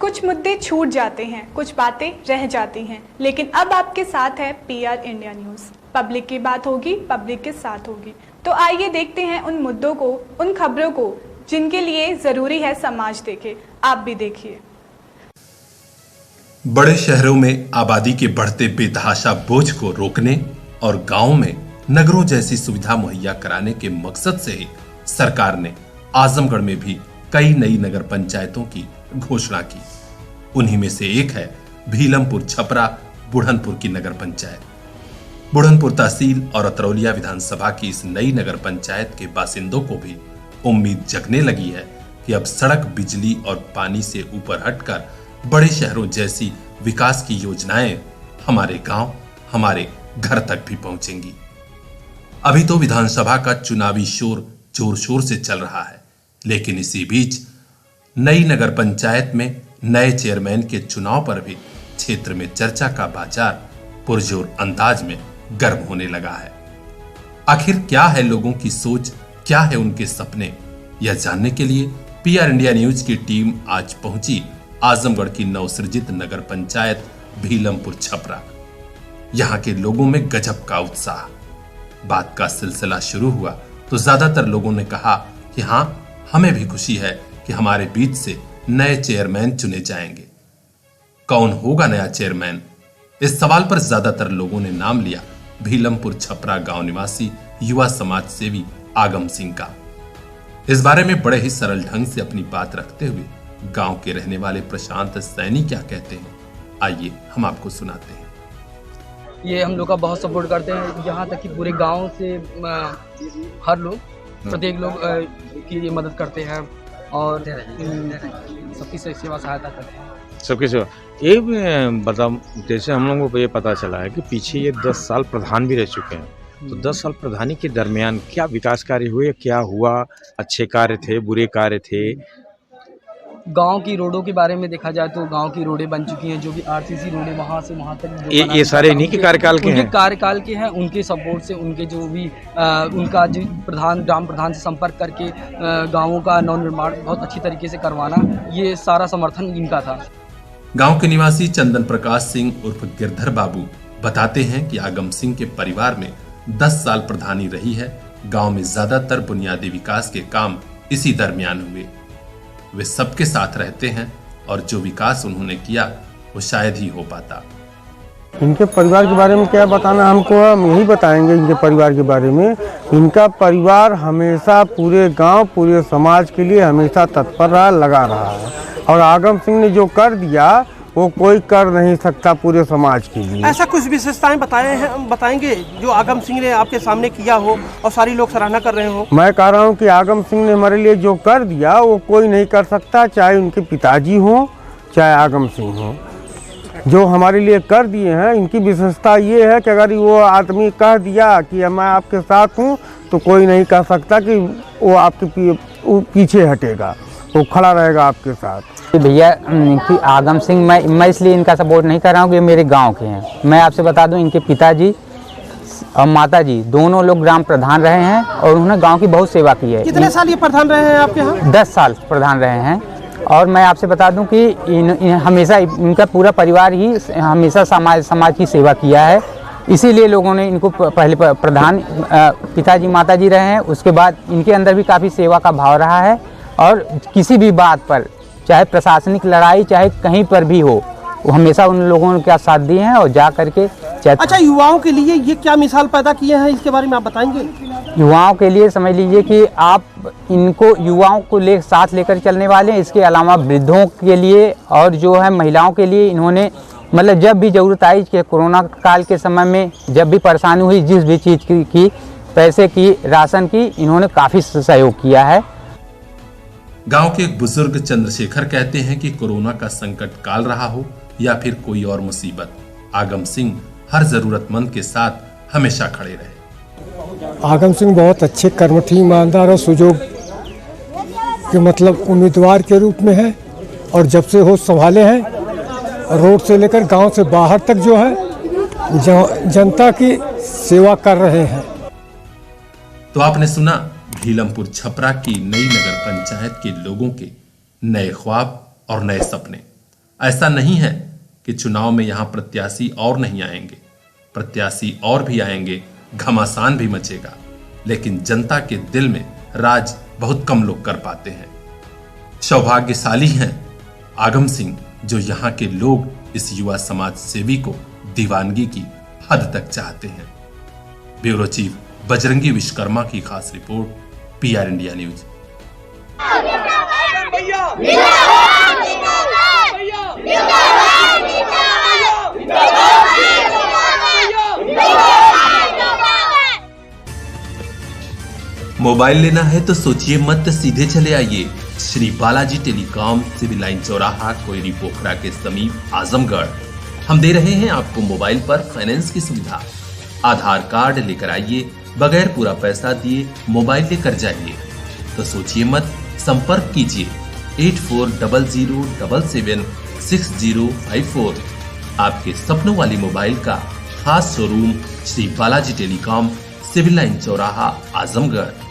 कुछ मुद्दे छूट जाते हैं, कुछ बातें रह जाती हैं, लेकिन अब आपके साथ है पीआर इंडिया न्यूज़। पब्लिक की बात होगी, पब्लिक के साथ होगी। तो आइए देखते हैं उन मुद्दों को, उन खबरों को जिनके लिए ज़रूरी है समाज देखे। आप भी देखिए। बड़े शहरों में आबादी के बढ़ते बेतहाशा बोझ को रोकने और गांवों में नगरों जैसी सुविधा मुहैया कराने के मकसद से ही सरकार ने आजमगढ़ में भी कई नई नगर पंचायतों की घोषणा की। उन्हीं में से एक है भीलमपुर छपरा बुढ़नपुर की नगर पंचायत। बुढ़नपुर तहसील और अतरौलिया विधानसभा की इस नई नगर पंचायत के बासिंदों को भी उम्मीद जगने लगी है कि अब सड़क, बिजली और पानी से ऊपर हटकर बड़े शहरों जैसी विकास की योजनाएं हमारे गांव, हमारे घर तक भी पहुंचेंगी। अभी तो विधानसभा का चुनावी शोर जोर शोर से चल रहा है, लेकिन इसी बीच नई नगर पंचायत में नए चेयरमैन के चुनाव पर भी क्षेत्र में चर्चा का बाजार पुरजोर अंदाज में गर्म होने लगा है। आखिर क्या है लोगों की सोच, क्या है उनके सपने, यह जानने के लिए पीआर इंडिया न्यूज की टीम आज पहुंची आजमगढ़ की नवसृजित नगर पंचायत भीलमपुर छपरा। यहाँ के लोगों में गजब का उत्साह। बात का सिलसिला शुरू हुआ तो ज्यादातर लोगों ने कहा कि हाँ, हमें भी खुशी है कि हमारे बीच से नए चेयरमैन चुने जाएंगे। कौन होगा नया चेयरमैन? इस सवाल पर ज्यादातर लोगों ने नाम लिया भीलमपुर छपरा गांव निवासी युवा समाज सेवी आगम सिंह का। इस बारे में बड़े ही सरल ढंग से अपनी बात रखते हुए गांव के रहने वाले प्रशांत सैनी क्या कहते हैं, आइए हम आपको सुनाते हैं। ये हम लोग का बहुत सपोर्ट करते हैं, यहाँ तक कि पूरे गांव से हर लोग, प्रत्येक लोग की मदद करते हैं और सबकी सेवा सहायता करते हैं। सबकी सेवा। ये बताओ, जैसे हम लोगों को ये पता चला है कि पीछे ये 10 साल प्रधान भी रह चुके हैं, तो 10 साल प्रधानी के दरमियान क्या विकास कार्य हुए, क्या हुआ? अच्छे कार्य थे, बुरे कार्य थे? गांव की रोडों के बारे में देखा जाए तो गांव की रोडें बन चुकी हैं, जो भी आरसीसी रोडें वहां से वहां तक ये सारे इन्हीं के कार्यकाल के हैं। कार्यकाल के हैं। उनके सपोर्ट से, उनके जो भी उनका जो प्रधान, ग्राम प्रधान से संपर्क करके गांवों का नवनिर्माण बहुत अच्छी तरीके से करवाना, ये सारा समर्थन इनका था। गांव के निवासी चंदन प्रकाश सिंह उर्फ गिरधर बाबू बताते हैं कि आगम सिंह के परिवार में 10 साल प्रधानी रही है। गांव में ज्यादातर बुनियादी विकास के काम इसी दरमियान हुए। वे सबके साथ रहते हैं और जो विकास उन्होंने किया वो शायद ही हो पाता। इनके परिवार के बारे में क्या बताना, हमको हम यही बताएंगे इनके परिवार के बारे में। इनका परिवार हमेशा पूरे गांव, पूरे समाज के लिए हमेशा तत्पर रहा, लगा रहा है, और आगम सिंह ने जो कर दिया वो कोई कर नहीं सकता पूरे समाज के लिए। ऐसा कुछ विशेषताएं बताएंगे जो आगम सिंह ने आपके सामने किया हो और सारी लोग सराहना कर रहे हो? मैं कह रहा हूँ कि आगम सिंह ने हमारे लिए जो कर दिया वो कोई नहीं कर सकता, चाहे उनके पिताजी हो चाहे आगम सिंह हो। जो हमारे लिए कर दिए हैं, इनकी विशेषता ये है कि अगर वो आदमी कह दिया कि मैं आपके साथ हूँ तो कोई नहीं कह सकता कि वो आपके पीछे हटेगा, वो खड़ा रहेगा आपके साथ। भैया कि आगम सिंह, मैं इसलिए इनका सपोर्ट नहीं कर रहा हूँ कि मेरे गांव के हैं। मैं आपसे बता दूं, इनके पिताजी और माताजी दोनों लोग ग्राम प्रधान रहे हैं और उन्होंने गांव की बहुत सेवा की है। कितने साल ये प्रधान रहे हैं आपके यहाँ? 10 साल प्रधान रहे हैं। और मैं आपसे बता दूं कि हमेशा इनका पूरा परिवार ही हमेशा समाज की सेवा किया है। इसीलिए लोगों ने इनको पहले प्रधान पिताजी माताजी रहे हैं, उसके बाद इनके अंदर भी काफ़ी सेवा का भाव रहा है। और किसी भी बात पर, चाहे प्रशासनिक लड़ाई चाहे कहीं पर भी हो, वो हमेशा उन लोगों ने क्या साथ दिए हैं और जा करके। अच्छा, युवाओं के लिए ये क्या मिसाल पैदा किए हैं, इसके बारे में आप बताएंगे? युवाओं के लिए समझ लीजिए कि आप इनको युवाओं को साथ लेकर चलने वाले हैं। इसके अलावा वृद्धों के लिए और जो है महिलाओं के लिए इन्होंने, मतलब जब भी जरूरत आई कि कोरोना काल के समय में जब भी परेशानी हुई, जिस भी चीज़ की पैसे की, राशन की, इन्होंने काफ़ी सहयोग किया है। गांव के एक बुजुर्ग चंद्रशेखर कहते हैं कि कोरोना का संकट काल रहा हो या फिर कोई और मुसीबत, आगम सिंह हर जरूरतमंद के साथ हमेशा खड़े रहे। आगम सिंह बहुत अच्छे कर्मठी, ईमानदार और सुजोग के मतलब उम्मीदवार के रूप में है, और जब से होश संभाले हैं रोड से लेकर गांव से बाहर तक जो है जनता की सेवा कर रहे हैं। तो आपने सुना भीलमपुर छपरा की नई नगर पंचायत के लोगों के नए ख्वाब और नए सपने। ऐसा नहीं है कि चुनाव में यहां प्रत्याशी और नहीं आएंगे, प्रत्याशी और भी आएंगे, घमासान भी मचेगा, लेकिन जनता के दिल में राज बहुत कम लोग कर पाते हैं। सौभाग्यशाली हैं आगम सिंह, जो यहाँ के लोग इस युवा समाज सेवी को दीवानगी की हद तक चाहते हैं। ब्यूरो चीफ बजरंगी विश्वकर्मा की खास रिपोर्ट, पीआर इंडिया न्यूज। मोबाइल लेना है तो सोचिए मत, सीधे चले आइए Shri Balaji telecom, civil line चौराहा, कोयरी पोखरा के समीप, आजमगढ़। हम दे रहे हैं आपको मोबाइल पर फाइनेंस की सुविधा। आधार कार्ड लेकर आइए, बगैर पूरा पैसा दिए मोबाइल लेकर जाइए। तो सोचिए मत, संपर्क कीजिए 8400776054। आपके सपनों वाली मोबाइल का खास showroom Shri Balaji telecom, civil line चौराहा, आजमगढ़।